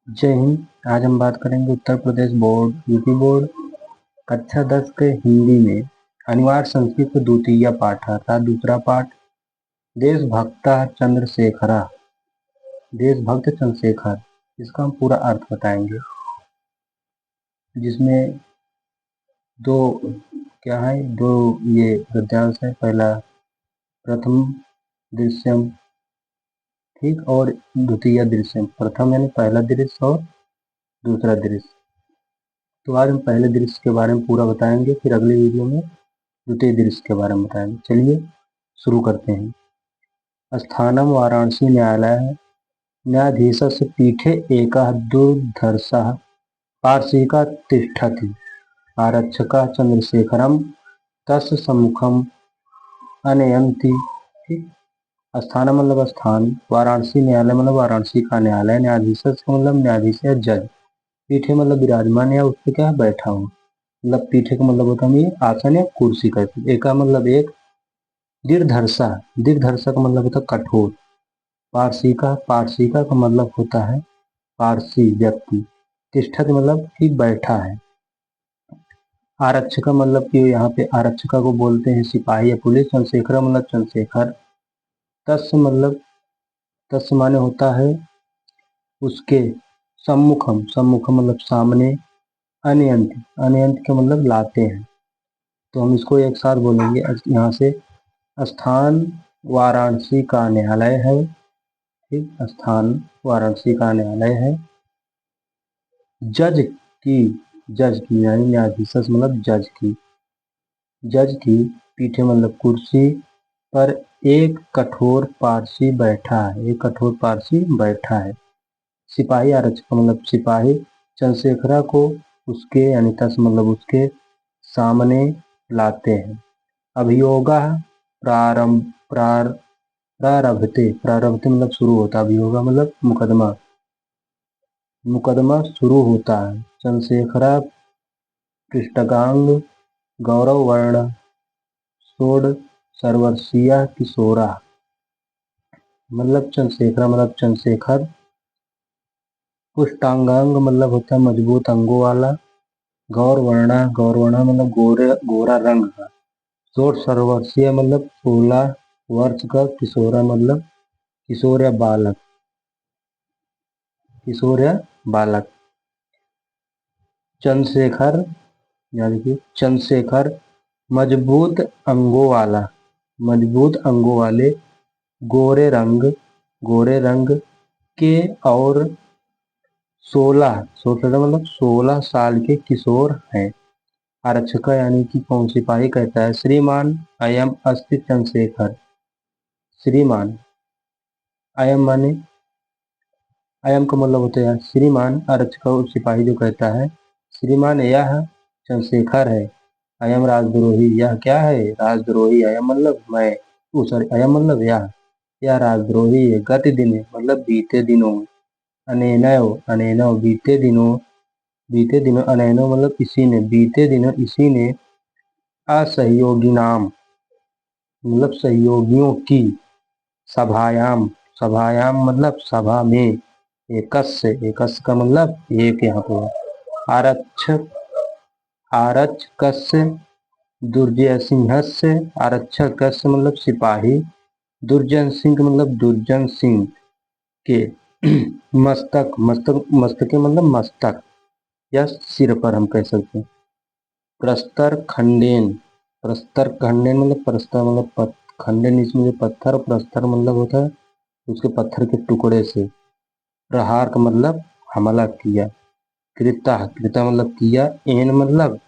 जय हिंद। आज हम बात करेंगे Uttar Pradesh board UP board कक्षा 10 के हिंदी में अनिवार्य संस्कृत द्वितीय पाठ अर्थात दूसरा पाठ देशभक्त चंद्रशेखरा। देशभक्त चंद्रशेखर इसका हम पूरा अर्थ बताएंगे, जिसमें दो क्या है, दो ये गद्यांश है। पहला प्रथम दृश्यम, ठीक, और द्वितीय दृश्यम। प्रथम यानी पहला दृश्य और दूसरा दृश्य। तो आज हम पहले दृश्य के बारे में पूरा बताएंगे, फिर अगले वीडियो में द्वितीय दृश्य के बारे में बताएंगे। चलिए शुरू करते हैं। स्थानम वाराणसी न्यायालय है। न्यायाधीशस्य पीठे एकः दुर्धर्षः पार्षिका तिष्ठति आरक्षकः चंद्रशेखरम तस्य सम्मुखम अनयन्ति। ठीक। स्थान मतलब स्थान, वाराणसी न्यायालय मतलब वाराणसी का न्यायालय, न्यायाधीशस्य मतलब न्यायाधीश या जज, पीठे मतलब विराजमान या उस पर क्या है, बैठा हूँ। मतलब पीठे का मतलब होता है ये आसन या कुर्सी कहते। एक का मतलब एक, दीर्घर्षा, दीर्घर्षा का मतलब होता है कठोर। पारसिका, पारसिका का मतलब होता है पारसी व्यक्ति। तिष्ठत मतलब कि बैठा है। आरक्षक का मतलब कि यहाँ पे आरक्षका को बोलते हैं सिपाही या पुलिस। चंद्रशेखर मतलब चंद्रशेखर। तस् मतलब, तस् माने होता है उसके। सम्मुखम, सम्मुखम मतलब सामने। अनयंत, अनयंत का मतलब लाते हैं। तो हम इसको एक साथ बोलेंगे यहाँ से। स्थान वाराणसी का न्यायालय है। ठीक, स्थान वाराणसी का न्यायालय है। जज की, जज की यानी न्यायाधीश मतलब जज की, जज की पीठे मतलब कुर्सी पर एक कठोर पारसी बैठा है, एक कठोर पारसी बैठा है। सिपाही आरक्षक मतलब सिपाही चंद्रशेखरा को उसके यानी तस मतलब उसके सामने लाते हैं। अभियोगा प्रारंभ प्रारभते, प्रारभते मतलब शुरू होता है। अभियोगा मतलब मुकदमा, मुकदमा शुरू होता है। चंद्रशेखरा पृष्ठगांग गौरव वर्ण सोड सर्वस्वीय किशोरा। मतलब चंद्रशेखरा मतलब चंद्रशेखर। पुष्टांगांग मतलब होता है मजबूत अंगों वाला। गौरवर्णा, गौरवर्णा मतलब गोरे गोरा रंग का। सोड सर्वस्वीय मतलब 16 वर्ष का। किशोरा मतलब किशोर या बालक, किशोर या बालक। चंद्रशेखर यानी कि चंद्रशेखर मजबूत अंगों वाला, मजबूत अंगों वाले, गोरे रंग, गोरे रंग के और 16, 16 मतलब 16 साल के किशोर हैं। आरक्षक यानी कि कौन सिपाही कहता है श्रीमान अयम अस्ति चंद्रशेखर। श्रीमान, अयम माने, अयम का मतलब होता है श्रीमान। आरक्षक सिपाही जो कहता है श्रीमान यह चंद्रशेखर है। अयम राजद्रोही, यह क्या है, राजद्रोही। अयम मतलब मैं, सॉरी, अयम मतलब यह राजद्रोही है। गति दिने मतलब बीते दिनों। अनेनयो, अनेनो बीते दिनों, बीते दिनों। अनैनो मतलब इसी ने, बीते दिनों इसी ने असहयोगी नाम मतलब सहयोगियों की सभायाम, सभायाम मतलब सभा में। एकस्य, एकस्य का मतलब एक यहाँ पे। आरक्षक, आरक्षकस्य दुर्जय सिंहस्य, आरक्षकस्य मतलब सिपाही। दुर्जन सिंह मतलब दुर्जन सिंह के मस्तक, मस्तक, मस्तक के मतलब मस्तक या सिर पर हम कह सकते हैं। प्रस्तर खंडेन, प्रस्तर खंडेन मतलब प्रस्तर मतलब खंडेन इसमें पत्थर, प्रस्तर मतलब होता है उसके पत्थर के टुकड़े से। प्रहार का मतलब हमला किया। कृता, कृता मतलब किया। एन मतलब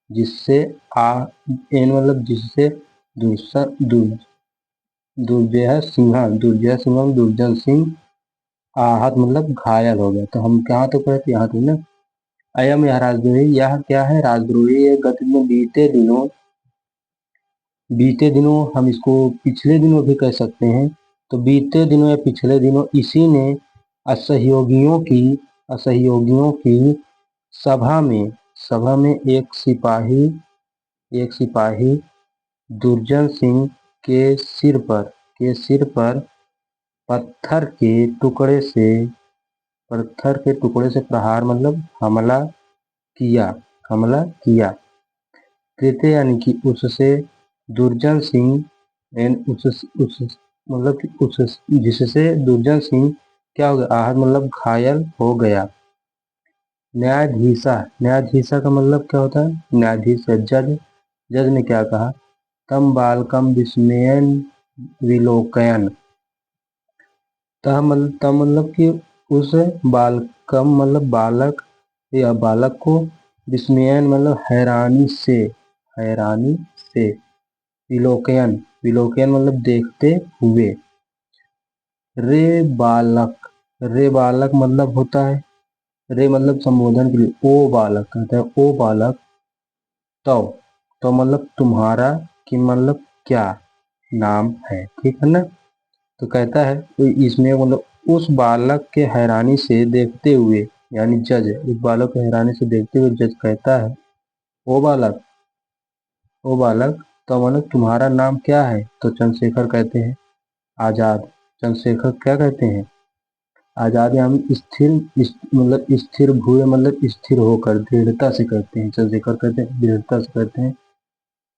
जिससे, आ, एन मतलब जिससे। दुर्जय सिंह, दुर्जय सिंह दुर्जन सिंह। आहत मतलब घायल हो गया। तो हम कहाँ तक पढ़े थे, यहाँ तक ना। अयम यह राजद्रोही, यह क्या है, राजद्रोही है। गति में बीते दिनों, बीते दिनों हम इसको पिछले दिनों भी कह सकते हैं। तो बीते दिनों या पिछले दिनों इसी ने असहयोगियों की, असहयोगियों की सभा में, सभा में एक सिपाही, एक सिपाही दुर्जन सिंह के सिर पर, के सिर पर पत्थर के टुकड़े से पत्थर के टुकड़े से प्रहार मतलब हमला किया, हमला किया। कृत्य यानी कि उससे, दुर्जन सिंह उस मतलब कि उस जिससे दुर्जन सिंह क्या हो गया, आहत मतलब घायल हो गया। न्यायाधीशा, न्यायाधीशा का मतलब क्या होता है, न्यायाधीश है जज। जज ने क्या कहा, तम बालकम विस्मयन विलोकयन। तम मतलब कि उस बालकम मतलब बालक या बालक को, विस्मयन मतलब हैरानी से, हैरानी से, विलोकयन, विलोकयन मतलब देखते हुए। रे बालक, रे बालक मतलब होता है, रे मतलब संबोधन के लिए, ओ बालक कहता है, ओ बालक। तो मतलब तुम्हारा, कि मतलब क्या नाम है, ठीक है ना। तो कहता है तो इसमें मतलब उस बालक के हैरानी से देखते हुए, यानी जज उस बालक को हैरानी से देखते हुए जज कहता है, ओ बालक, ओ बालक, तो मतलब तुम्हारा नाम क्या है। तो चंद्रशेखर कहते हैं आजाद। चंद्रशेखर क्या कहते हैं, आजाद। हम स्थिर मतलब स्थिर भूए मतलब स्थिर होकर, दृढ़ता से कहते हैं। चंद्रशेखर कहते हैं दृढ़ता से कहते हैं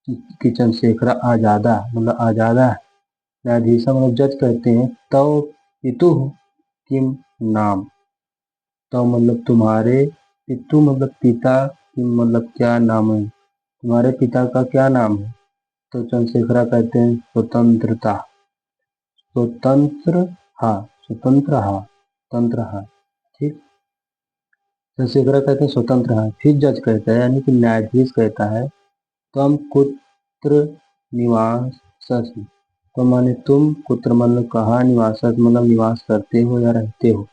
कि चंद्रशेखर आजादा मतलब आजादा है। न्यायाधीश मतलब जज कहते हैं, तव पितु किम नाम। तो मतलब तुम्हारे, पितु मतलब पिता, किम मतलब क्या नाम है, तुम्हारे पिता का क्या नाम है। तो चंद्रशेखर कहते हैं स्वतंत्रता, स्वतंत्र, हाँ, स्वतंत्र, हाँ, तंत्र, हाँ, ठीक। चंद्रशेखर कहते हैं स्वतंत्र हाँ। फिर जज कहता है यानी कि न्यायाधीश कहता है, तम कुत्र निवास, तो माने तुम, कुत्र मतलब कहाँ, निवास मतलब निवास करते हो या रहते हो।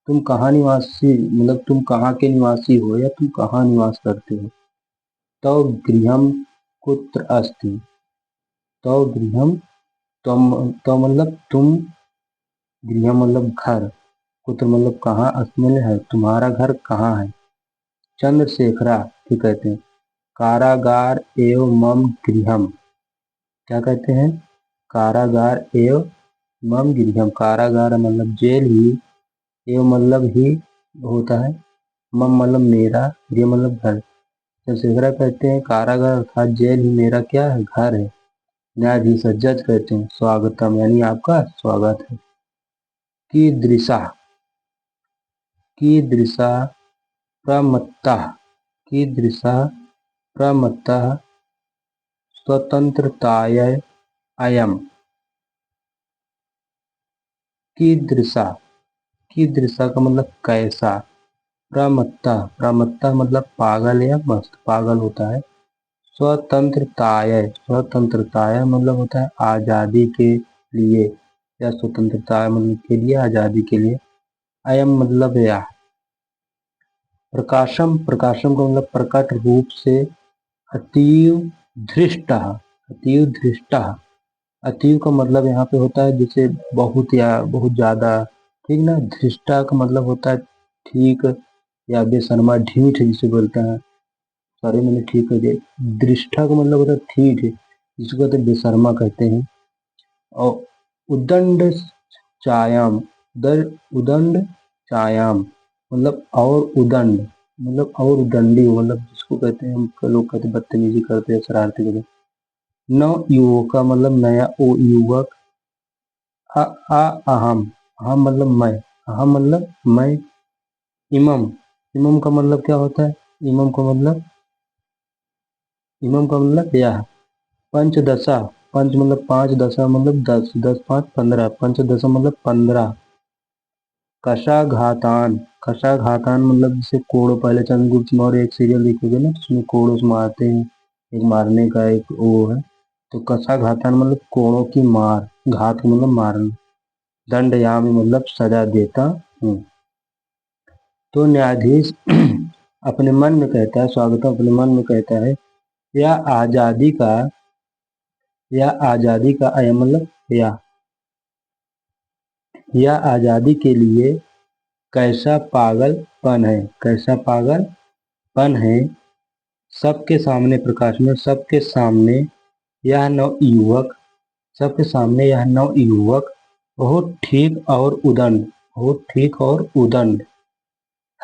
तुम कहाँ निवासी मतलब तुम कहाँ के निवासी हो या तुम कहाँ निवास करते हो। तो गृहम कुत्र अस्ति, तो गृहम, तो मतलब तुम, गृह मतलब घर, कुत्र मतलब कहाँ, अस्मिन है तुम्हारा घर कहाँ है। चंद्रशेखरा क्या कहते हैं, कारागार एवं मम गृहम। क्या कहते हैं, कारागार एवं मम गृहम। कारागार मतलब जेल ही, एवं मतलब ही होता है, मम मतलब मेरा, गृह मतलब घर। चंद्रशेखरा कहते हैं कारागार अर्थात जेल ही मेरा क्या है, घर है। न्यायाधीश जज कहते हैं स्वागतम यानी आपका स्वागत है। कीदृशा, कीदृशा प्रमत्ता, कीदृशा प्रमत्ता स्वतंत्रताय अयम। कीदृशा, कीदृशा का मतलब कैसा। प्रमत्ता, प्रमत्ता मतलब पागल या मस्त, पागल होता है। स्वतंत्रताय, स्वतंत्रताय मतलब होता है आजादी के लिए, या स्वतंत्रता मतलब के लिए, आजादी के लिए। अयम मतलब यह। प्रकाशम, प्रकाशम का मतलब प्रकट रूप से। अतीव धृष्ट, अतीव धृष्ट। अतीव का मतलब यहाँ पे होता है जैसे बहुत या बहुत ज्यादा, ठीक ना। धृष्टा का मतलब होता है ठीक, या बेशर्मा ढीठ जिसे बोलते हैं। सॉरी मैंने ठीक कह दिया। दृष्टा का मतलब होता है ठीक है, जिसको कहते हैं बेशर्मा कहते हैं। और उदंड चायाम, दर उदंड चायाम मतलब और उदंड, मतलब और उदंडी मतलब जिसको कहते हैं, हम लोग कहते हैं बदतमीजी करते हैं, शरारती करते हैं। नव युवक का मतलब नया, ओ युवक। अ आ अहम, अहम मतलब मैं, अहम मतलब मैं। इमम, इमम का मतलब क्या होता है, इमम का मतलब, इमम का मतलब यह। पंचदशा, पंच मतलब पांच, दशा मतलब दस, दस पाँच 15, पंचदशा मतलब 15। कशाघातान, कशाघातान मतलब जैसे कोड़ो, पहले चंद्रगुप्त मौर्य एक सीरियल देखोगे ना, उसमें कोड़ों से मारते हैं, एक मारने का एक वो है। तो कशाघातान मतलब कोड़ों की मार, घात मतलब मारना। दंडयामी मतलब सजा देता हूँ। तो न्यायाधीश अपने मन में कहता है, स्वागतम अपने मन में कहता है, यह आजादी का, यह आजादी का अयम मतलब यह आजादी के लिए कैसा पागलपन है, कैसा पागलपन है। सबके सामने, प्रकाश में सबके सामने, यह नव युवक, सबके सामने यह नव युवक बहुत ठीक और उदंड, बहुत ठीक और उदंड।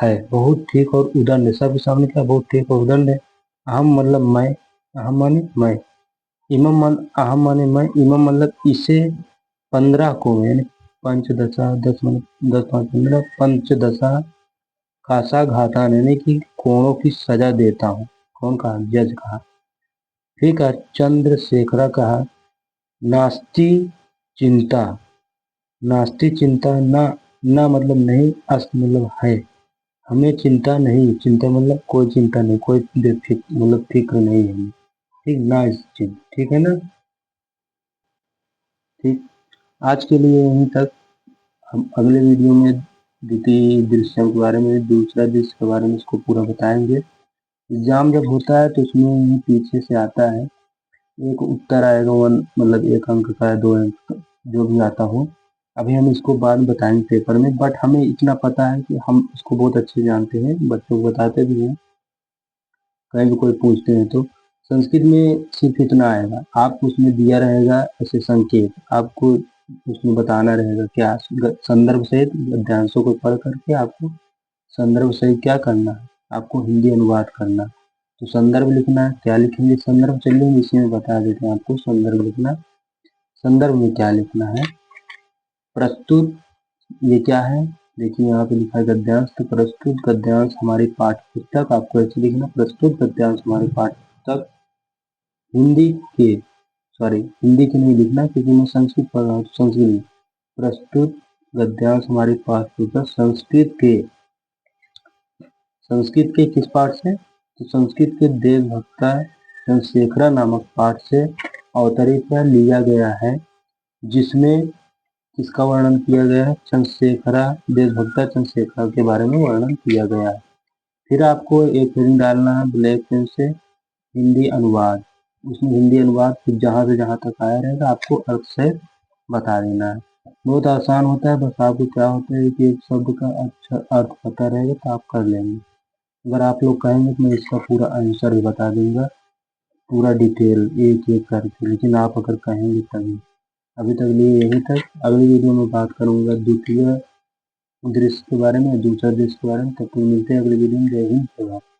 है, बहुत ठीक और उदंड है। सबके सामने क्या बहुत ठीक और उदंड है। अहम मतलब मैं, अहम माने मैं, इमम अहम माने मैं, इमम मतलब इसे 15 को यानी पंचदशा, 10 मतलब 10 5 15, पंचदशा खासा घातान यानी कि कोड़ों की सजा देता हूँ। कौन कहा? जज कहा। ठीक है। चंद्रशेखरा कहा नास्ति चिंता, नास्ति चिंता ना, ना मतलब नहीं, अस्त मतलब है, हमें चिंता नहीं, चिंता मतलब कोई चिंता नहीं, कोई मतलब फिक्र नहीं है हमें। ठीक ना, इस चिंता ठीक है ना। ठीक। आज के लिए यहीं तक। हम अगले वीडियो में द्वितीय दृश्यों के बारे में, दूसरा दृश्य के बारे में इसको पूरा बताएंगे। एग्जाम जब होता है तो उसमें ये पीछे से आता है, एक उत्तर आएगा वन मतलब 1 अंक का है, 2 अंक का, जो भी आता हो। अभी हम इसको बाद में बताएंगे पेपर में, बट हमें इतना पता है कि हम इसको बहुत अच्छे से जानते हैं, बच्चों को बताते भी हैं, कहीं भी कोई पूछते हैं तो। संस्कृत में सिर्फ इतना आएगा, आपको उसमें दिया रहेगा ऐसे संकेत, आपको उसमें बताना रहेगा क्या संदर्भ सहित गद्यांशों को पढ़ करके आपको संदर्भ सहित क्या करना है, आपको हिंदी अनुवाद करना। तो संदर्भ लिखना है, क्या लिखेंगे संदर्भ, चलिए हम इसी में बता देते हैं आपको संदर्भ लिखना। संदर्भ में क्या लिखना है? प्रस्तुत, ये क्या है? देखिए यहाँ पे लिखा है गद्यांश, तो प्रस्तुत गद्यांश हमारी पाठ्य पुस्तक, आपको ऐसे लिखना प्रस्तुत गद्यांश हमारी पाठ्य पुस्तक हिंदी के, सॉरी हिंदी के नहीं लिखना क्योंकि मैं संस्कृत पढ़ रहा हूँ, तो संस्कृत नहीं। प्रस्तुत गद्यांश हमारी पाठ्य पुस्तक संस्कृत के, संस्कृत के किस पाठ से? तो संस्कृत के देशभक्ता चंद्रशेखरा नामक पाठ से अवतरित लिया गया है, जिसमें किसका वर्णन किया गया है? चंद्रशेखरा, देशभक्ता चंद्रशेखरा के बारे में वर्णन किया गया है। फिर आपको एक हेडिंग डालना है ब्लैक पेन से, हिंदी अनुवाद। उसमें हिंदी अनुवाद फिर जहाँ से जहाँ तक आया रहेगा आपको अर्थ से बता देना है। बहुत आसान होता है, बस आपको क्या होता है कि एक शब्द का अच्छा अर्थ पता रहेगा तो आप कर लेंगे। अगर आप लोग कहेंगे तो मैं इसका पूरा आंसर भी बता दूंगा, पूरा डिटेल एक एक करके, लेकिन आप अगर कहेंगे तभी। अभी तक लिए यहीं तक, अगली वीडियो में बात करूंगा द्वितीय दृश्य के बारे में, दूसरा दृश्य के बारे में। तब तक मिलते हैं अगली वीडियो में। जय हिंद, जय भारत।